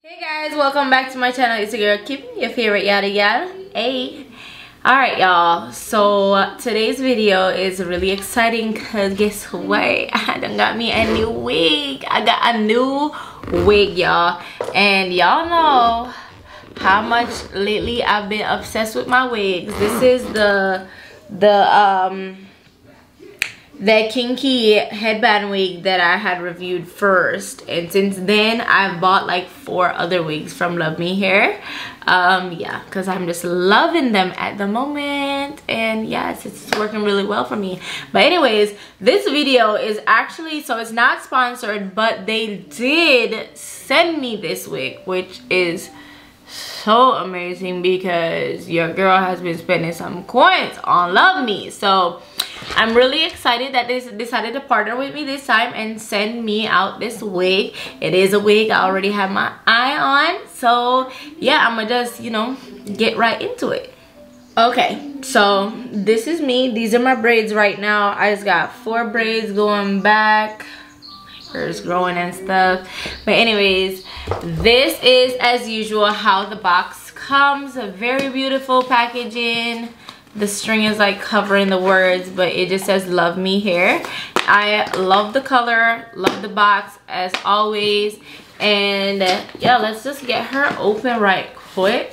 Hey guys, welcome back to my channel. It's your girl Kim, your favorite yada yada. Hey. Alright y'all, so today's video is really exciting because guess what? I done got me a new wig. I got a new wig, y'all. And y'all know how much lately I've been obsessed with my wigs. This is the kinky headband wig that I had reviewed first, and since then I've bought like 4 other wigs from LuvMe hair. Yeah, because I'm just loving them at the moment, and yes, it's working really well for me. But anyways, this video is actually, so it's not sponsored, but they did send me this wig, which is so amazing because your girl has been spending some coins on LuvMe. So I'm really excited that they decided to partner with me this time and send me out this wig. It is a wig I already have my eye on, so yeah, I'm gonna just, you know, get right into it. Okay, so this is me. These are my braids right now. I just got 4 braids going back. Hair's growing and stuff. But anyways, this is as usual how the box comes. A very beautiful packaging. The string is like covering the words, but it just says LuvMe hair. I love the color, love the box as always. And yeah, let's just get her open right quick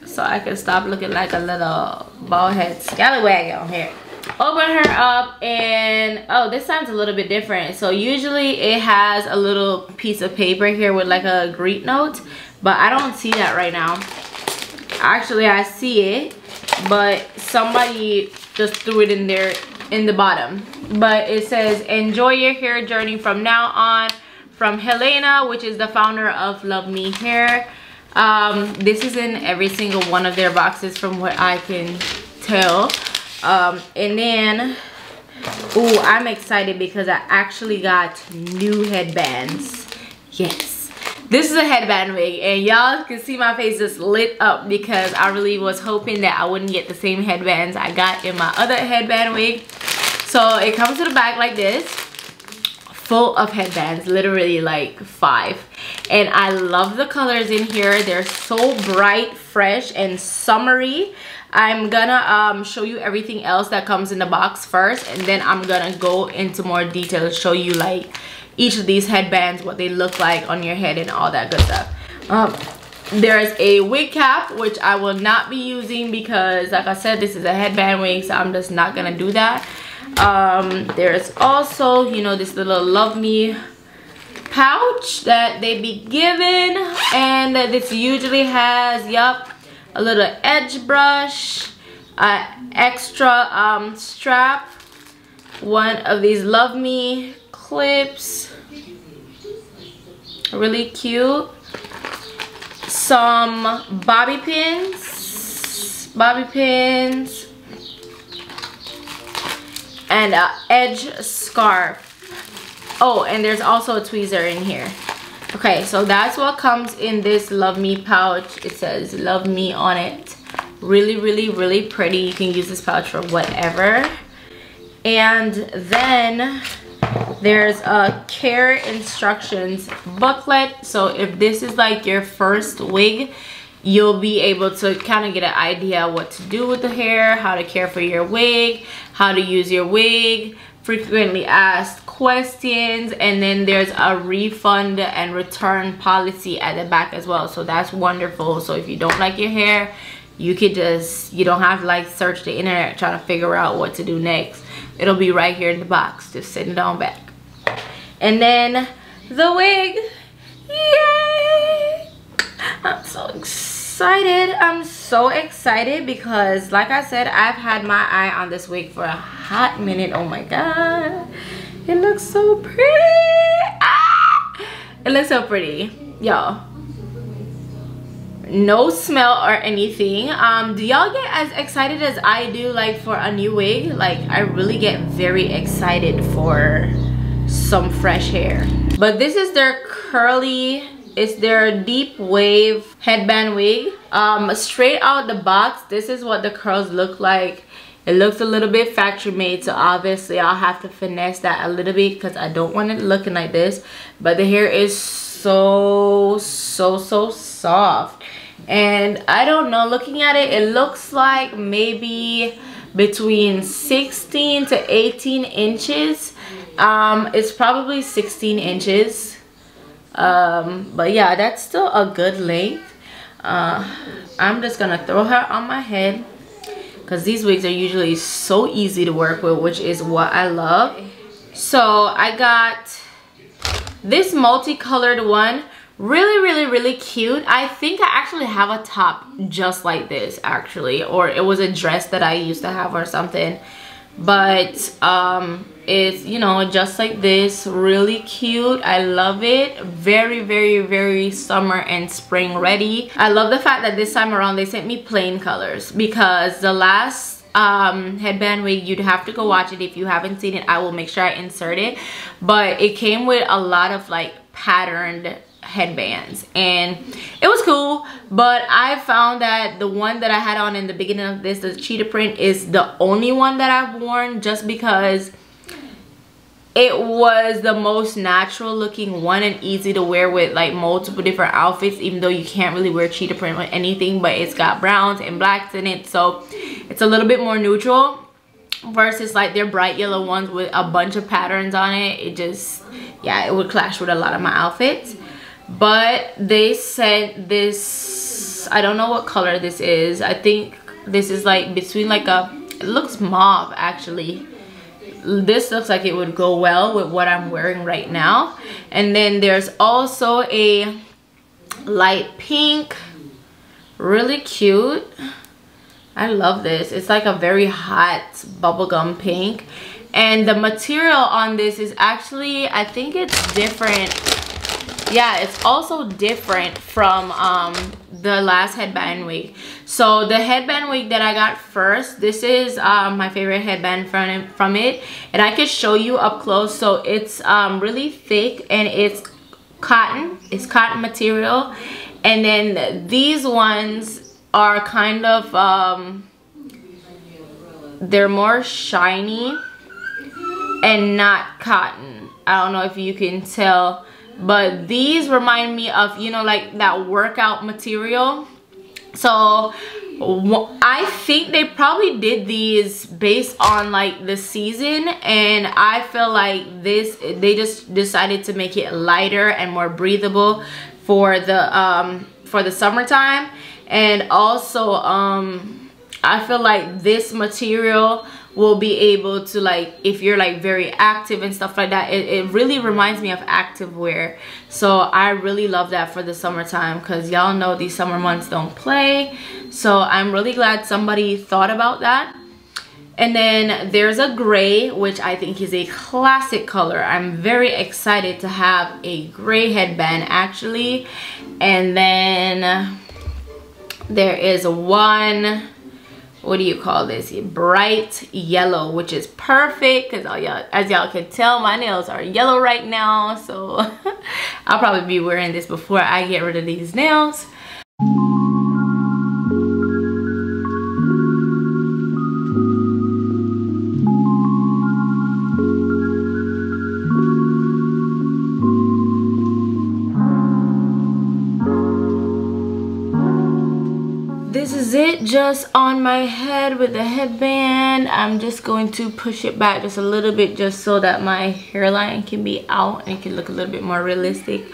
so I can stop looking like a little bald head scallywag on here. Open her up, and oh, this sounds a little bit different. So usually it has a little piece of paper here with like a greet note, but I don't see that right now. Actually, I see it, but somebody just threw it in there in the bottom. But it says, enjoy your hair journey from now on, from Helena, which is the founder of LuvMe hair. This is in every single one of their boxes from what I can tell. And then, ooh, I'm excited because I actually got new headbands. Yes, this is a headband wig, and y'all can see my face just lit up because I really was hoping that I wouldn't get the same headbands I got in my other headband wig. So it comes to the back like this, full of headbands, literally like 5. And I love the colors in here. They're so bright, fresh, and summery. I'm gonna show you everything else that comes in the box first, and then I'm gonna go into more detail, show you like each of these headbands, what they look like on your head and all that good stuff. There's a wig cap, which I will not be using because like I said, this is a headband wig, so I'm just not gonna do that. There's also, you know, this little LuvMe pouch that they be given, and this usually has, yup, a little edge brush, extra strap, one of these LuvMe clips, really cute, some bobby pins, and an edge scarf. Oh, and there's also a tweezer in here. Okay, so that's what comes in this LuvMe pouch. It says LuvMe on it. Really, really, really pretty. You can use this pouch for whatever. And then there's a care instructions booklet. So if this is like your first wig, you'll be able to kind of get an idea what to do with the hair, how to care for your wig, how to use your wig, frequently asked questions, and then there's a refund and return policy at the back as well. So that's wonderful. So if you don't like your hair, you could just, you don't have to like search the internet trying to figure out what to do next. It'll be right here in the box, just sitting down back. And then the wig, yay! I'm so excited. I'm so excited because like I said, I've had my eye on this wig for a hot minute. Oh my god, it looks so pretty. It looks so pretty, y'all. No smell or anything. Do y'all get as excited as I do like for a new wig? Like I really get very excited for some fresh hair. But this is their curly, it's their deep wave headband wig. Straight out the box, this is what the curls look like. It looks a little bit factory made, so obviously I'll have to finesse that a little bit because I don't want it looking like this. But the hair is so soft. And I don't know, looking at it, it looks like maybe between 16 to 18 inches. It's probably 16 inches. But yeah, that's still a good length. I'm just gonna throw her on my head because these wigs are usually so easy to work with, which is what I love. So I got this multicolored one, really cute. I think I actually have a top just like this actually, or it was a dress that I used to have or something. But it's, you know, just like this, really cute. I love it. Very summer and spring ready. I love the fact that this time around they sent me plain colors, because the last headband wig, you'd have to go watch it. If you haven't seen it, I will make sure I insert it, but it came with a lot of like patterned headbands and it was cool. But I found that the one that I had on in the beginning of this, the cheetah print, is the only one that I've worn, just because it was the most natural looking one and easy to wear with like multiple different outfits, even though you can't really wear cheetah print with anything, but it's got browns and blacks in it, so it's a little bit more neutral versus like their bright yellow ones with a bunch of patterns on it. It just, yeah, it would clash with a lot of my outfits. But they sent this, I don't know what color this is. I think this is like between like a, it looks mauve actually. This looks like it would go well with what I'm wearing right now. And then there's also a light pink, really cute. I love this. It's like a very hot bubblegum pink. And the material on this is actually, I think it's different. Yeah, it's also different from the last headband wig. So the headband wig that I got first, this is my favorite headband from it, and I can show you up close. So it's really thick and it's cotton material. And then these ones are kind of they're more shiny and not cotton. I don't know if you can tell, but these remind me of, you know, like that workout material. So I think they probably did these based on like the season, and I feel like this, they just decided to make it lighter and more breathable for the summertime. And also I feel like this material will be able to, like, if you're like very active and stuff like that, it really reminds me of active wear. So I really love that for the summertime, because y'all know these summer months don't play. So I'm really glad somebody thought about that. And then there's a gray, which I think is a classic color. I'm very excited to have a gray headband actually. And then there is one, what do you call this, bright yellow, which is perfect because as y'all can tell, my nails are yellow right now. So I'll probably be wearing this before I get rid of these nails. This is it, just on my head with the headband. I'm just going to push it back just a little bit, just so that my hairline can be out and it can look a little bit more realistic.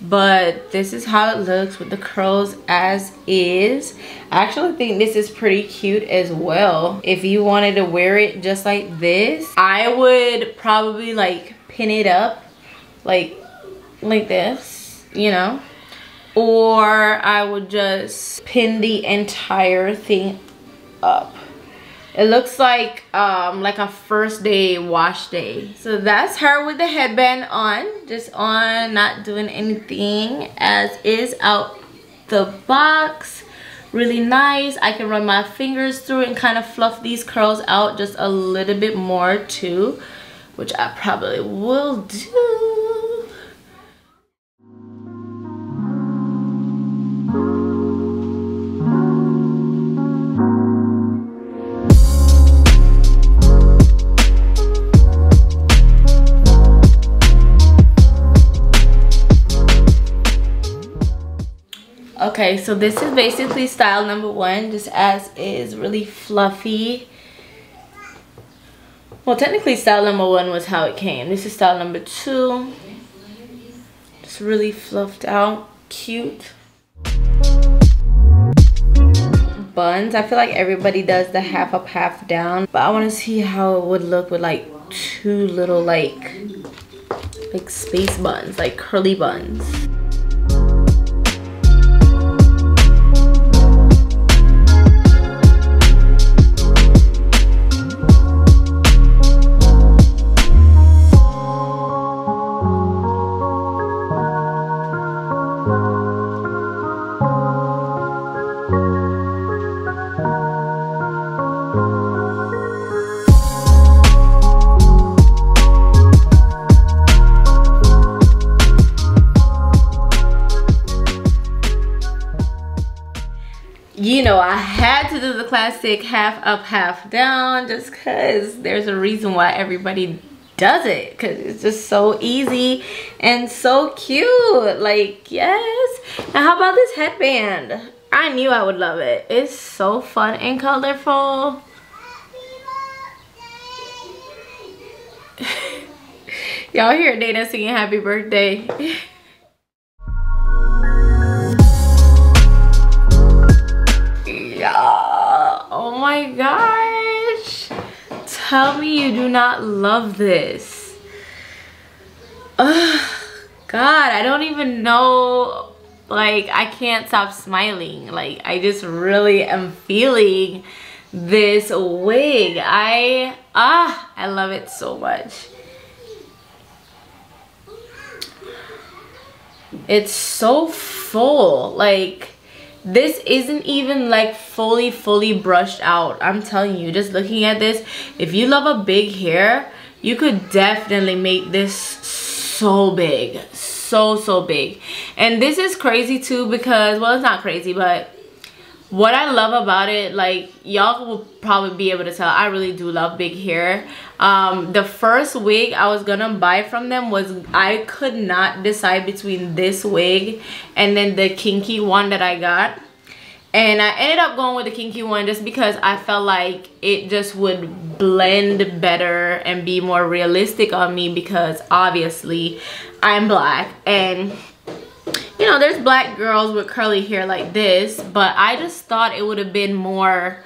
But this is how it looks with the curls as is. I actually think this is pretty cute as well. If you wanted to wear it just like this, I would probably like pin it up like this, you know. Or I would just pin the entire thing up. It looks like a first day wash day. So that's her with the headband on, just on, not doing anything, as is out the box. Really nice. I can run my fingers through it and kind of fluff these curls out just a little bit more too, which I probably will do. Okay, so this is basically style number 1, just as is, really fluffy. Well, technically style number 1 was how it came. This is style number 2. Just really fluffed out, cute. Buns, I feel like everybody does the half up, half down, but I want to see how it would look with like 2 little like space buns, like curly buns. You know, I had to do the classic half up, half down, just because there's a reason why everybody does it, because it's just so easy and so cute. Like, yes. Now how about this headband? I knew I would love it. It's so fun and colorful. Y'all hear Dana singing happy birthday. Oh my gosh, tell me you do not love this. Ugh, God, I don't even know, like, I can't stop smiling. Like, I just really am feeling this wig. I love it so much. It's so full. Like, this isn't even like fully brushed out. I'm telling you, just looking at this, if you love a big hair, you could definitely make this so big, so big. And this is crazy too, because, well, it's not crazy, but what I love about it, like, y'all will probably be able to tell, I really do love big hair. The first wig I was gonna buy from them was, I could not decide between this wig and then the kinky one that I got. And I ended up going with the kinky one just because I felt like it just would blend better and be more realistic on me, because obviously I'm black, and you know, there's black girls with curly hair like this, but I just thought it would have been more,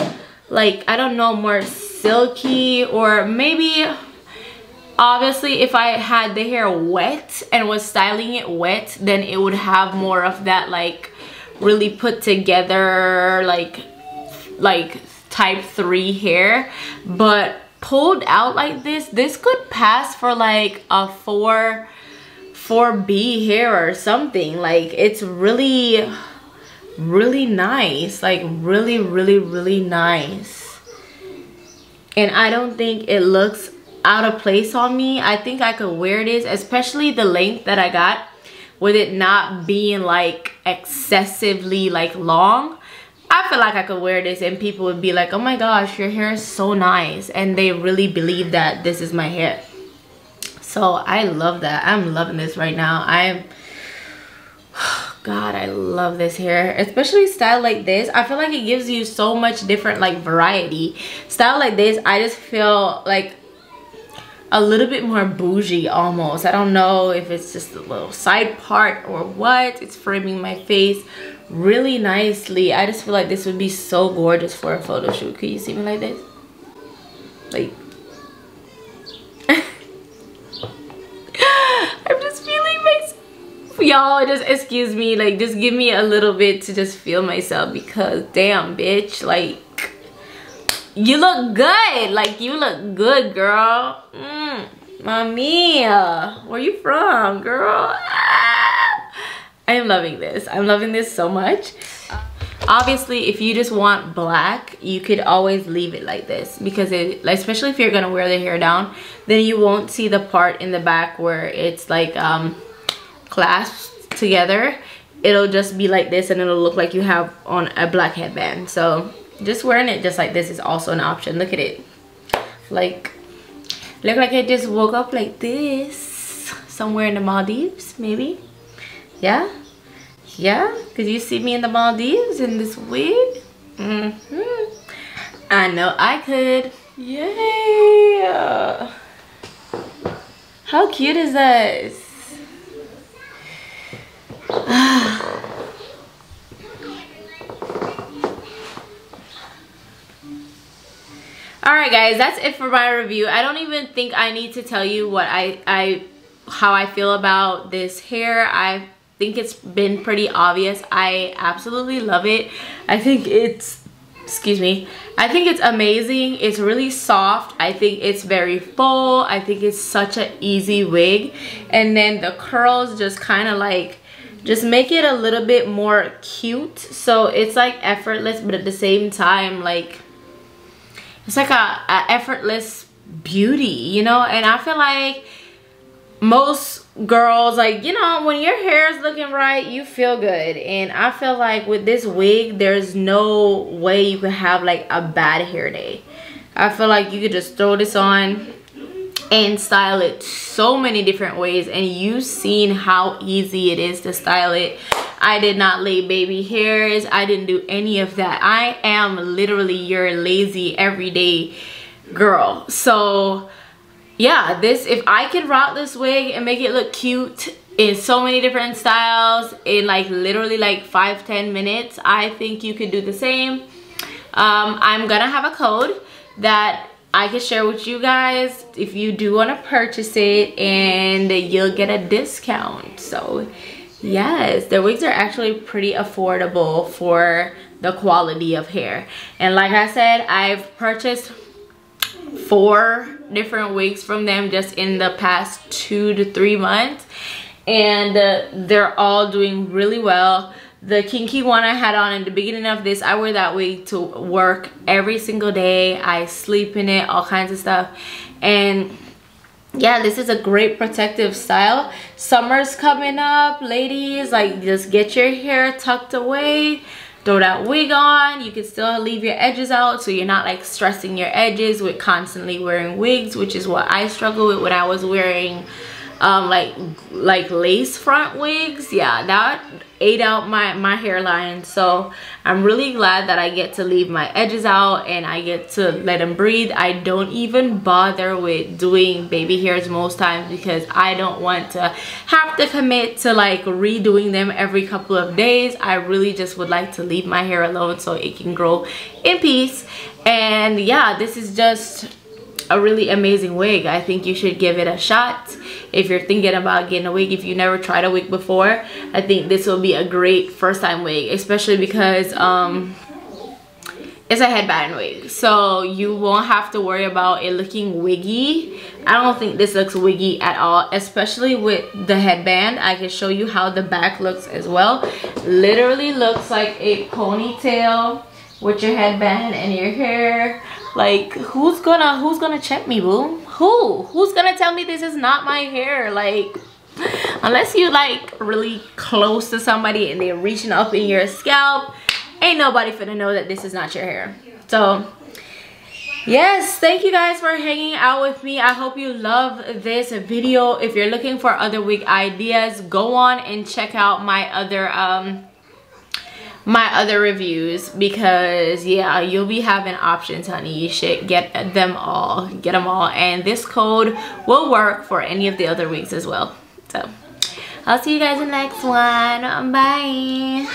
like, I don't know, more silky, or maybe, obviously, if I had the hair wet and was styling it wet, then it would have more of that, like, really put together, like type 3 hair. But pulled out like this could pass for like a 4B hair or something. Like, it's really nice, like really nice. And I don't think it looks out of place on me. I think I could wear this, especially the length that I got, with it not being like excessively like long. I feel like I could wear this and people would be like, oh my gosh, your hair is so nice, and they really believe that this is my hair. So I love that. I'm loving this right now. God, I love this hair, especially style like this. I feel like it gives you so much different like variety. Style like this, I just feel like a little bit more bougie almost. I don't know if it's just a little side part or what. It's framing my face really nicely. I just feel like this would be so gorgeous for a photo shoot. Can you see me like this? Like, I'm just feeling myself. Y'all, just excuse me, like, just give me a little bit to just feel myself, because damn, bitch, like, you look good. Like, you look good, girl. Mami, where you from, girl? I am loving this. I'm loving this so much. Obviously, if you just want black, you could always leave it like this, because it, especially if you're gonna wear the hair down, then you won't see the part in the back where it's like clasped together. It'll just be like this, and it'll look like you have on a black headband. So just wearing it just like this is also an option. Look at it. Like, look like I just woke up like this somewhere in the Maldives, maybe. Yeah, Yeah, because you see me in the Maldives in this wig. I know I could. Yay! How cute is this? Alright guys, that's it for my review. I don't even think I need to tell you what how I feel about this hair. I think it's been pretty obvious. I absolutely love it. I think it's, excuse me, I think it's amazing. It's really soft. I think it's very full. I think it's such an easy wig. And then the curls just kind of like, just make it a little bit more cute. So it's like effortless, but at the same time, like, it's like a effortless beauty, you know? And I feel like most girls, like, you know, when your hair is looking right, you feel good. And I feel like with this wig, there's no way you could have like a bad hair day. I feel like you could just throw this on and style it so many different ways, and you've seen how easy it is to style it. I did not lay baby hairs. I didn't do any of that. I am literally your lazy everyday girl. So yeah, this, if I could rock this wig and make it look cute in so many different styles in like literally like 5-10 minutes, I think you could do the same. I'm gonna have a code that I can share with you guys if you do want to purchase it, and you'll get a discount. So yes, the wigs are actually pretty affordable for the quality of hair. And like I said, I've purchased 4 different wigs from them just in the past 2 to 3 months, and they're all doing really well. The kinky one I had on in the beginning of this, I wear that wig to work every single day. I sleep in it, all kinds of stuff. And yeah, this is a great protective style. Summer's coming up, ladies. Like, just get your hair tucked away, throw that wig on. You can still leave your edges out, so you're not like stressing your edges with constantly wearing wigs, which is what I struggle with when I was wearing like lace front wigs. Yeah, that ate out my hairline. So I'm really glad that I get to leave my edges out and I get to let them breathe. I don't even bother with doing baby hairs most times because I don't want to have to commit to like redoing them every couple of days. I really just would like to leave my hair alone so it can grow in peace. And yeah, this is just a really amazing wig. I think you should give it a shot if you're thinking about getting a wig. If you never tried a wig before, I think this will be a great first time wig, especially because it's a headband wig, so you won't have to worry about it looking wiggy. I don't think this looks wiggy at all, especially with the headband. I can show you how the back looks as well. Literally looks like a ponytail with your headband and your hair. Like, who's gonna check me, boo? Who's gonna tell me this is not my hair? Like, unless you like really close to somebody and they're reaching up in your scalp, ain't nobody finna know that this is not your hair. So yes, thank you guys for hanging out with me. I hope you love this video. If you're looking for other wig ideas, go on and check out my other reviews, because yeah, you'll be having options, honey. You should get them all, and this code will work for any of the other wigs as well. So I'll see you guys in the next one. Bye.